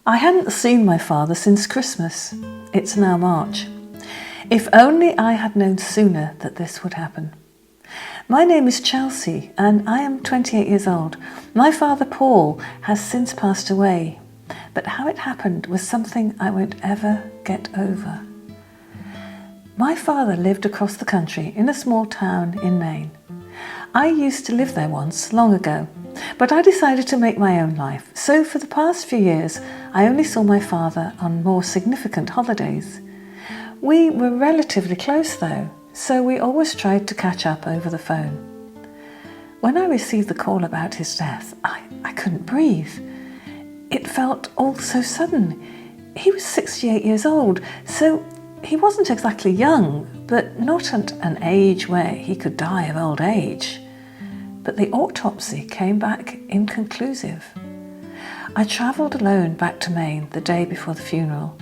I hadn't seen my father since Christmas. It's now March. If only I had known sooner that this would happen. My name is Chelsea and I am 28 years old. My father Paul has since passed away, but how it happened was something I won't ever get over. My father lived across the country in a small town in Maine. I used to live there once, long ago, but I decided to make my own life. So for the past few years, I only saw my father on more significant holidays. We were relatively close though, so we always tried to catch up over the phone. When I received the call about his death, I couldn't breathe. It felt all so sudden. He was 68 years old, so he wasn't exactly young, but not at an age where he could die of old age. But the autopsy came back inconclusive. I travelled alone back to Maine the day before the funeral.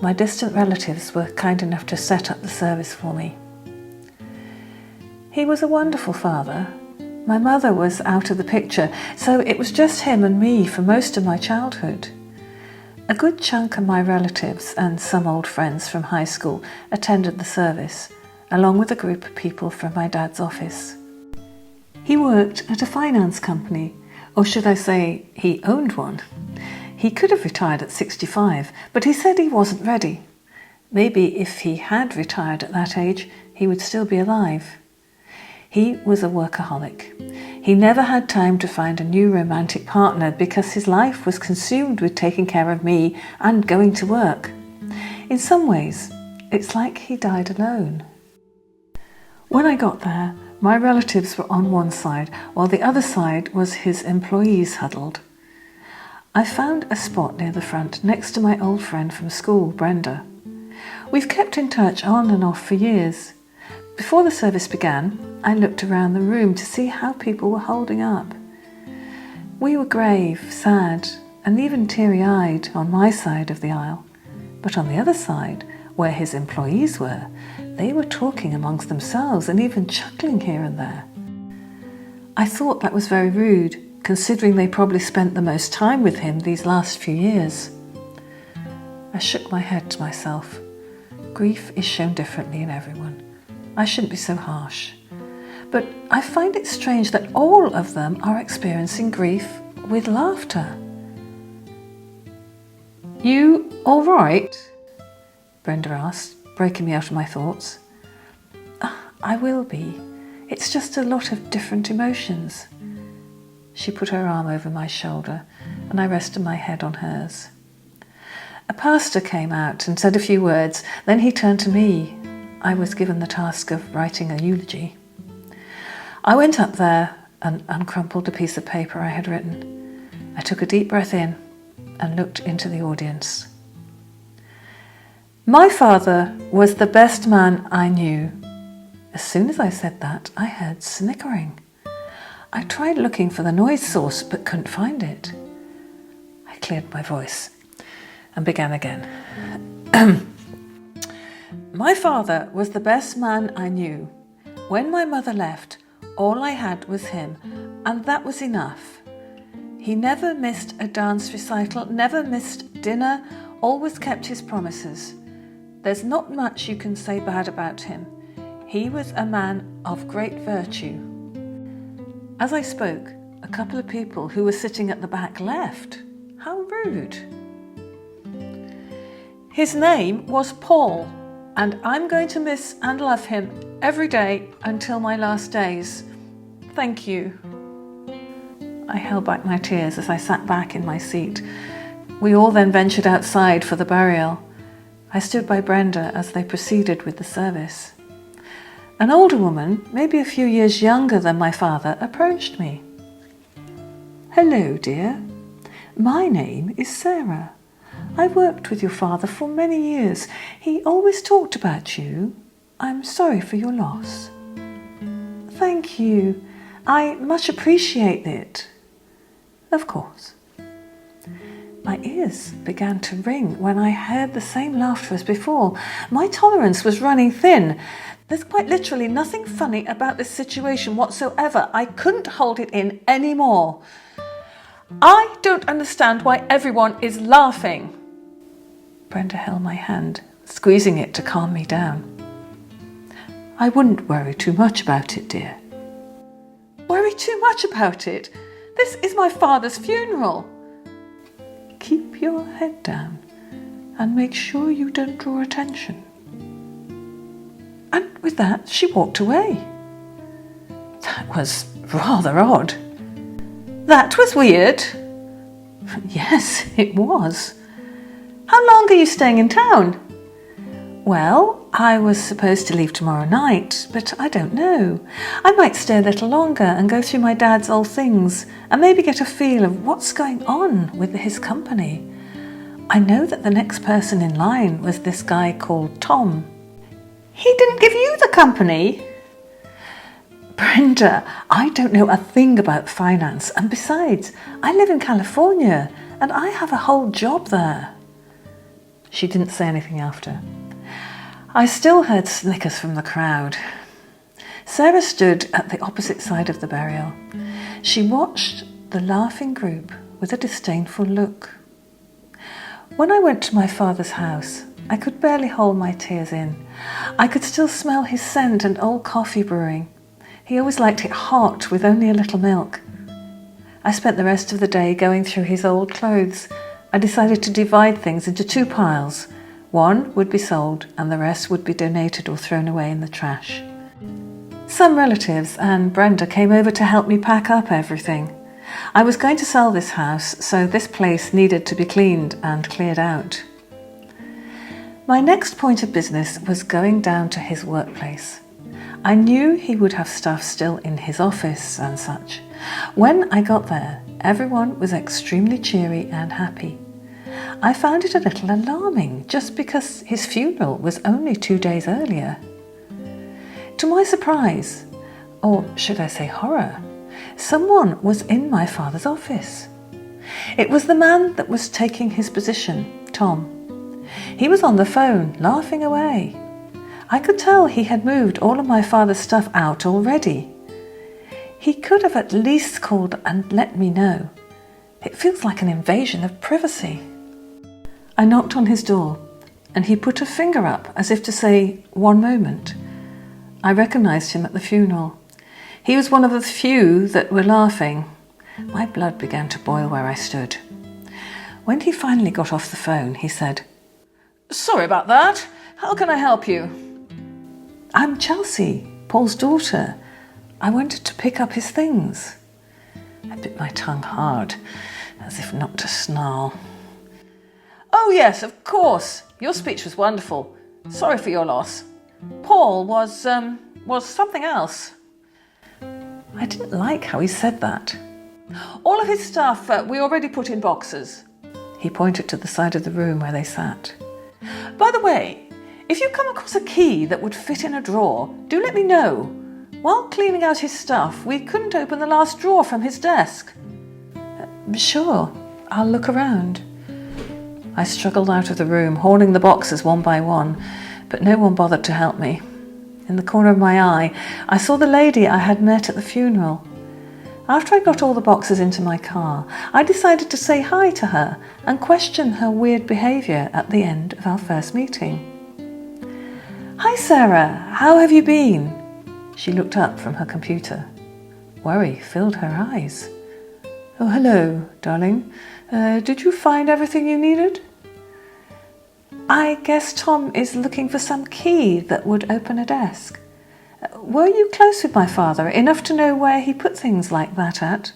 My distant relatives were kind enough to set up the service for me. He was a wonderful father. My mother was out of the picture, so it was just him and me for most of my childhood. A good chunk of my relatives and some old friends from high school attended the service, along with a group of people from my dad's office. He worked at a finance company, or should I say, he owned one. He could have retired at 65, but he said he wasn't ready. Maybe if he had retired at that age, he would still be alive. He was a workaholic. He never had time to find a new romantic partner because his life was consumed with taking care of me and going to work. In some ways, it's like he died alone. When I got there, my relatives were on one side, while the other side was his employees huddled. I found a spot near the front next to my old friend from school, Brenda. We've kept in touch on and off for years. Before the service began, I looked around the room to see how people were holding up. We were grave, sad, and even teary-eyed on my side of the aisle. But on the other side, where his employees were, they were talking amongst themselves and even chuckling here and there. I thought that was very rude, considering they probably spent the most time with him these last few years. I shook my head to myself. Grief is shown differently in everyone. I shouldn't be so harsh. But I find it strange that all of them are experiencing grief with laughter. "You all right?" Brenda asked, breaking me out of my thoughts. "I will be. It's just a lot of different emotions." She put her arm over my shoulder and I rested my head on hers. A pastor came out and said a few words, then he turned to me. I was given the task of writing a eulogy. I went up there and uncrumpled a piece of paper I had written. I took a deep breath in and looked into the audience. "My father was the best man I knew." As soon as I said that, I heard snickering. I tried looking for the noise source but couldn't find it. I cleared my voice and began again. "My father was the best man I knew. When my mother left, all I had was him, and that was enough. He never missed a dance recital, never missed dinner, always kept his promises. There's not much you can say bad about him. He was a man of great virtue." As I spoke, a couple of people who were sitting at the back left. How rude. "His name was Paul, and I'm going to miss and love him every day until my last days. Thank you." I held back my tears as I sat back in my seat. We all then ventured outside for the burial. I stood by Brenda as they proceeded with the service. An older woman, maybe a few years younger than my father, approached me. "Hello, dear. My name is Sarah. I worked with your father for many years. He always talked about you. I'm sorry for your loss." "Thank you. I much appreciate it." "Of course." My ears began to ring when I heard the same laughter as before. My tolerance was running thin. There's quite literally nothing funny about this situation whatsoever. I couldn't hold it in anymore. I don't understand why everyone is laughing. Brenda held my hand, squeezing it to calm me down. I wouldn't worry too much about it, dear. Worry too much about it? This is my father's funeral. Keep your head down and make sure you don't draw attention. And with that, she walked away. That was rather odd. That was weird. Yes, it was. How long are you staying in town? Well, I was supposed to leave tomorrow night, but I don't know. I might stay a little longer and go through my dad's old things and maybe get a feel of what's going on with his company. I know that the next person in line was this guy called Tom. He didn't give you the company? Brenda, I don't know a thing about finance, and besides, I live in California and I have a whole job there. She didn't say anything after. I still heard snickers from the crowd. Sarah stood at the opposite side of the burial. She watched the laughing group with a disdainful look. When I went to my father's house, I could barely hold my tears in. I could still smell his scent and old coffee brewing. He always liked it hot with only a little milk. I spent the rest of the day going through his old clothes. I decided to divide things into two piles. One would be sold and the rest would be donated or thrown away in the trash. Some relatives and Brenda came over to help me pack up everything. I was going to sell this house, so this place needed to be cleaned and cleared out. My next point of business was going down to his workplace. I knew he would have stuff still in his office and such. When I got there, everyone was extremely cheery and happy. I found it a little alarming, just because his funeral was only 2 days earlier. To my surprise, or should I say horror, someone was in my father's office. It was the man that was taking his position, Tom. He was on the phone, laughing away. I could tell he had moved all of my father's stuff out already. He could have at least called and let me know. It feels like an invasion of privacy. I knocked on his door, and he put a finger up as if to say, "One moment." I recognised him at the funeral. He was one of the few that were laughing. My blood began to boil where I stood. When he finally got off the phone, he said, "Sorry about that. How can I help you?" "I'm Chelsea, Paul's daughter. I wanted to pick up his things." I bit my tongue hard, as if not to snarl. "Oh yes, of course. Your speech was wonderful. Sorry for your loss. Paul was something else." I didn't like how he said that. "All of his stuff we already put in boxes." He pointed to the side of the room where they sat. "By the way, if you come across a key that would fit in a drawer, do let me know. While cleaning out his stuff, we couldn't open the last drawer from his desk." "Sure, I'll look around." I struggled out of the room, hauling the boxes one by one, but no one bothered to help me. In the corner of my eye, I saw the lady I had met at the funeral. After I got all the boxes into my car, I decided to say hi to her and question her weird behaviour at the end of our first meeting. "Hi Sarah, how have you been?" She looked up from her computer. Worry filled her eyes. "Oh, hello, darling. Did you find everything you needed?" "I guess Tom is looking for some key that would open a desk. Were you close with my father, enough to know where he put things like that at?"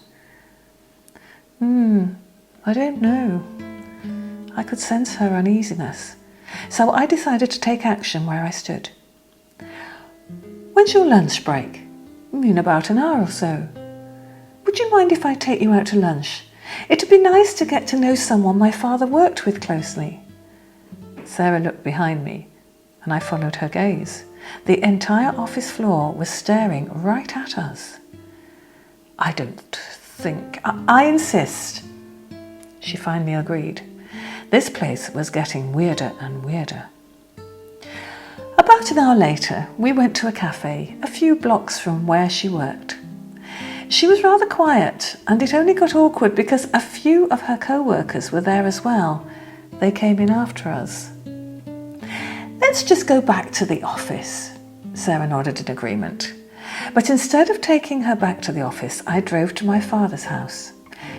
I don't know." I could sense her uneasiness, so I decided to take action where I stood. "When's your lunch break?" "In about an hour or so." "Would you mind if I take you out to lunch? It'd be nice to get to know someone my father worked with closely." Sarah looked behind me, and I followed her gaze. The entire office floor was staring right at us. "I don't think... I insist." She finally agreed. This place was getting weirder and weirder. About an hour later, we went to a cafe a few blocks from where she worked. She was rather quiet, and it only got awkward because a few of her co-workers were there as well. They came in after us. "Let's just go back to the office." Sarah nodded in agreement. But instead of taking her back to the office, I drove to my father's house.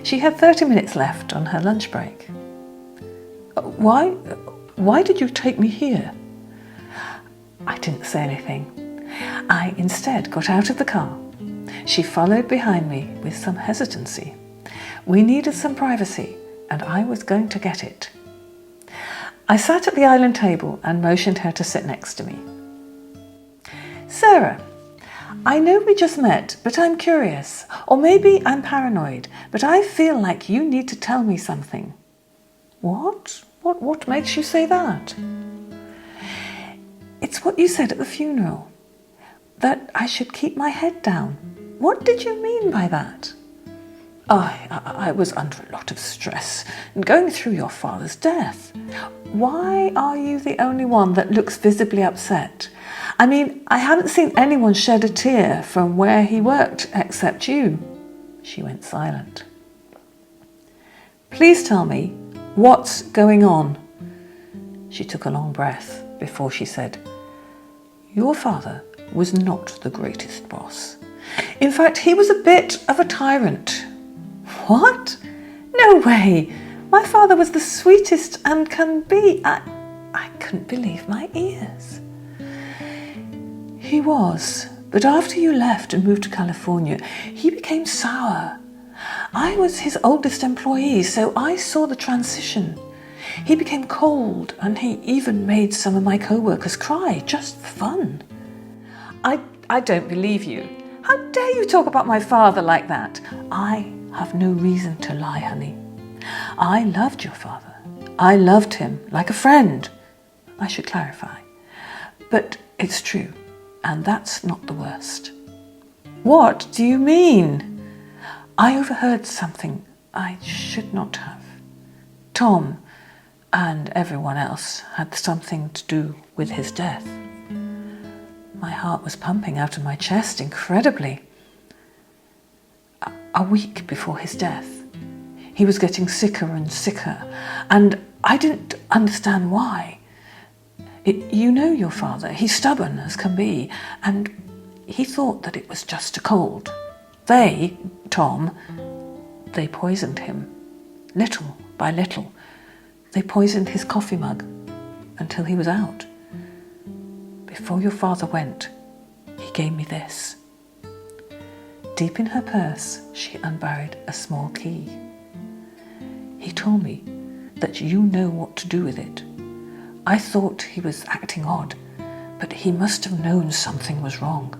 She had 30 minutes left on her lunch break. Why did you take me here?" I didn't say anything. I instead got out of the car. She followed behind me with some hesitancy. We needed some privacy, and I was going to get it. I sat at the island table and motioned her to sit next to me. "Sarah, I know we just met, but I'm curious, or maybe I'm paranoid, but I feel like you need to tell me something." "What? What makes you say that?" "It's what you said at the funeral, that I should keep my head down. What did you mean by that?" I was under a lot of stress, going through your father's death. Why are you the only one that looks visibly upset? I mean, I haven't seen anyone shed a tear from where he worked except you." She went silent. "Please tell me, what's going on?" She took a long breath before she said, "Your father was not the greatest boss. In fact, he was a bit of a tyrant." "What? No way! My father was the sweetest and can be." I couldn't believe my ears. "He was, but after you left and moved to California, he became sour. I was his oldest employee, so I saw the transition. He became cold, and he even made some of my co-workers cry, just for fun." I don't believe you. How dare you talk about my father like that? "I have no reason to lie, honey. I loved your father. I loved him like a friend. I should clarify. But it's true, and that's not the worst." "What do you mean?" "I overheard something I should not have. Tom and everyone else had something to do with his death." My heart was pumping out of my chest incredibly. A week before his death, he was getting sicker and sicker, and I didn't understand why. You know your father, he's stubborn as can be, and he thought that it was just a cold. Tom, they poisoned him, little by little. They poisoned his coffee mug until he was out. Before your father went, he gave me this." Deep in her purse, she unburied a small key. "He told me that you know what to do with it. I thought he was acting odd, but he must have known something was wrong.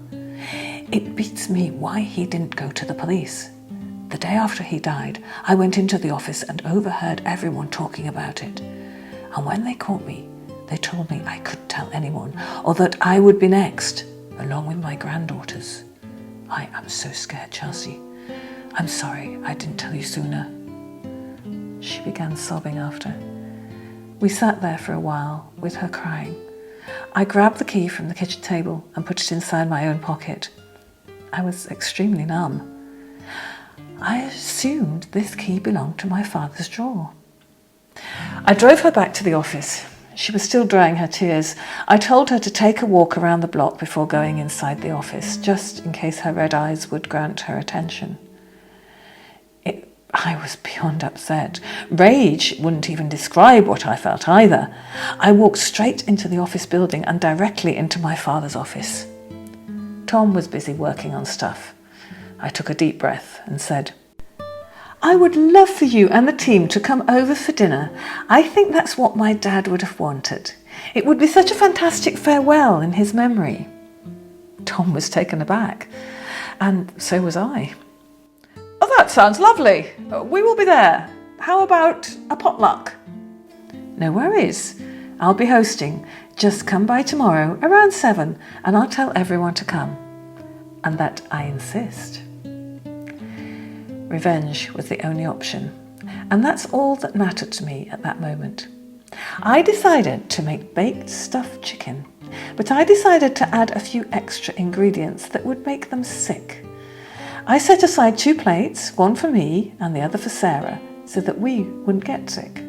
It beats me why he didn't go to the police. The day after he died, I went into the office and overheard everyone talking about it. And when they caught me, they told me I couldn't tell anyone, or that I would be next, along with my granddaughters. I am so scared, Chelsea. I'm sorry I didn't tell you sooner." She began sobbing after. We sat there for a while with her crying. I grabbed the key from the kitchen table and put it inside my own pocket. I was extremely numb. I assumed this key belonged to my father's drawer. I drove her back to the office. She was still drying her tears. I told her to take a walk around the block before going inside the office, just in case her red eyes would grant her attention. I was beyond upset. Rage wouldn't even describe what I felt either. I walked straight into the office building and directly into my father's office. Tom was busy working on stuff. I took a deep breath and said, "I would love for you and the team to come over for dinner. I think that's what my dad would have wanted. It would be such a fantastic farewell in his memory." Tom was taken aback, and so was I. "Oh, that sounds lovely. We will be there. How about a potluck?" "No worries. I'll be hosting. Just come by tomorrow around 7 and I'll tell everyone to come. And that I insist." Revenge was the only option, and that's all that mattered to me at that moment. I decided to make baked stuffed chicken, but I decided to add a few extra ingredients that would make them sick. I set aside 2 plates, one for me and the other for Sarah, so that we wouldn't get sick.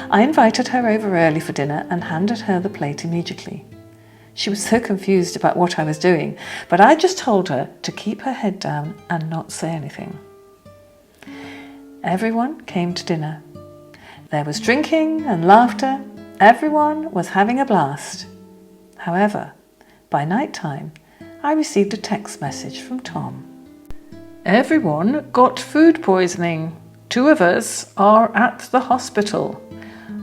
I invited her over early for dinner and handed her the plate immediately. She was so confused about what I was doing, but I just told her to keep her head down and not say anything. Everyone came to dinner. There was drinking and laughter. Everyone was having a blast. However, by night time, I received a text message from Tom. Everyone got food poisoning. 2 of us are at the hospital.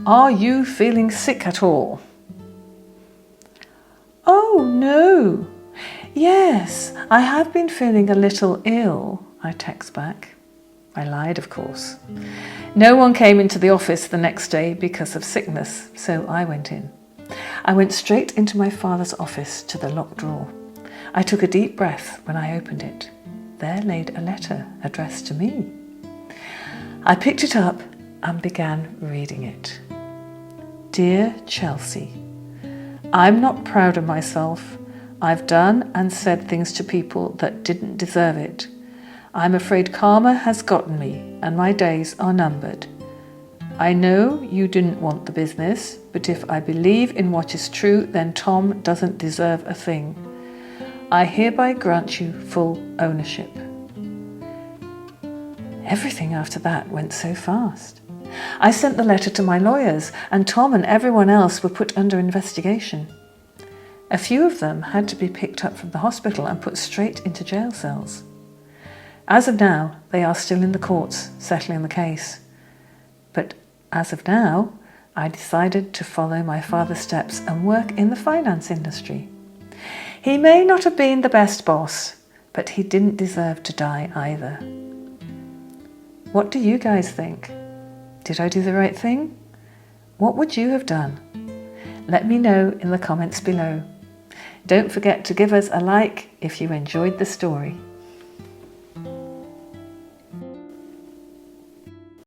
Are you feeling sick at all? Oh no. Yes, I have been feeling a little ill, I text back. I lied, of course. No one came into the office the next day because of sickness, so I went in. I went straight into my father's office to the locked drawer. I took a deep breath when I opened it. There laid a letter addressed to me. I picked it up and began reading it. Dear Chelsea, I'm not proud of myself. I've done and said things to people that didn't deserve it. I'm afraid karma has gotten me and my days are numbered. I know you didn't want the business, but if I believe in what is true, then Tom doesn't deserve a thing. I hereby grant you full ownership. Everything after that went so fast. I sent the letter to my lawyers, and Tom and everyone else were put under investigation. A few of them had to be picked up from the hospital and put straight into jail cells. As of now, they are still in the courts settling the case. But as of now, I decided to follow my father's steps and work in the finance industry. He may not have been the best boss, but he didn't deserve to die either. What do you guys think? Did I do the right thing? What would you have done? Let me know in the comments below. Don't forget to give us a like if you enjoyed the story.